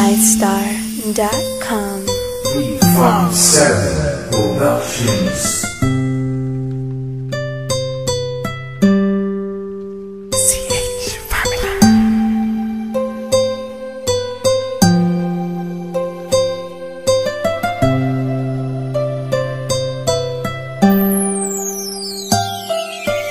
MyStar.com. B57 Productions.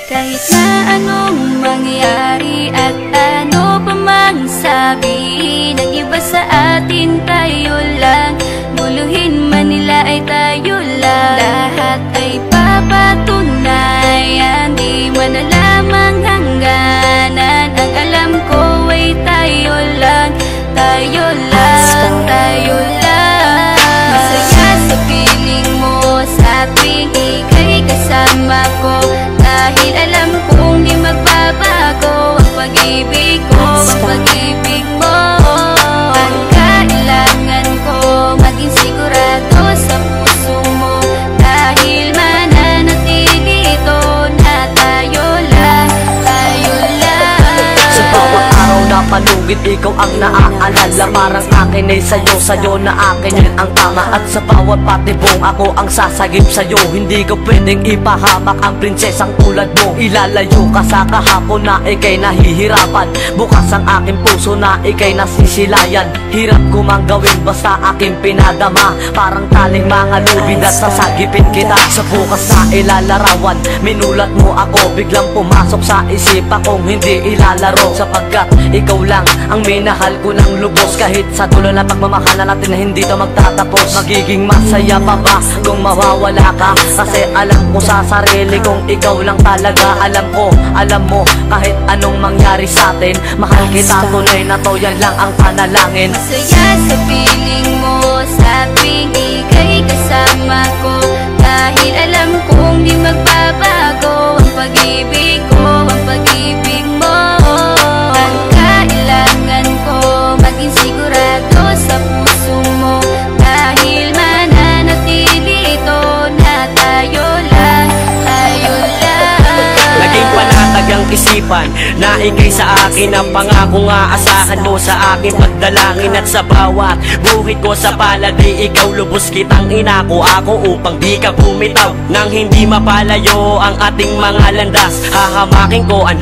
Kahit na anong mangyari at ano pa mang sabi ng iba sa atin, tayo lang. Guluhin man nila ay tayo lang. Lahat ay papatunayan, di man alamang hangganan. Ang alam ko ay tayo lang, tayo lang, tayo lang. Masaya sa piling mo sa tuwing ika'y kasama ko, dahil alam kong di magbabago ang pag-ibig ko, ang pag-ibig mo. Ang kailangan ko maging sigurado sa puso mo, dahil mananatili ito na tayo lang, tayo lang. Sa bawat araw na palugit, ikaw ang naaalala. Parang akin ay sa'yo, sa'yo na akin yun ang tama. At sa bawat patibong, ako ang sasagip sa'yo. Hindi ko pwedeng ipahamak ang prinsesang tulad mo. Ilalayo ka sa kahapon na ika'y nahihirapan. Bukas ang aking puso na ika'y nasisilayan. Hirap ko mang gawin basta aking pinadama. Parang taling mga lubid at sasagipin kita. Sa bukas na ilalarawan, minulat mo ako. Biglang pumasok sa isipa kong hindi ilalaro. Sapagkat ikaw lang ang minahal ko ng lubos. Kahit sa dulo na pagmamahalan natin na hindi to magtatapos. Magiging masaya pa ba kung mawawala ka? Kasi alam ko sa sarili kong ikaw lang talaga. Alam ko, alam mo, kahit anong mangyari sa atin, mahal kita tunay na to, yan lang ang panalangin. Masaya sa piling mo sa tuwing ika'y kasama ko, dahil alam kong di magbabago ang pag-ibig ko, ang pag-ibig mo. Ang kailangan ko maging sigurado sa puso mo, dahil mananatili ito na tayo lang, tayo lang. Naging panatag ang isipan na ikay sa akin ang pangako nga asahan mo sa akin pagdalangin. At sa bawat buhit ko sa paladi, ikaw lubos kitang inako ako upang di ka bumitaw. Nang hindi mapalayo ang ating mga landas, hahamakin ko ang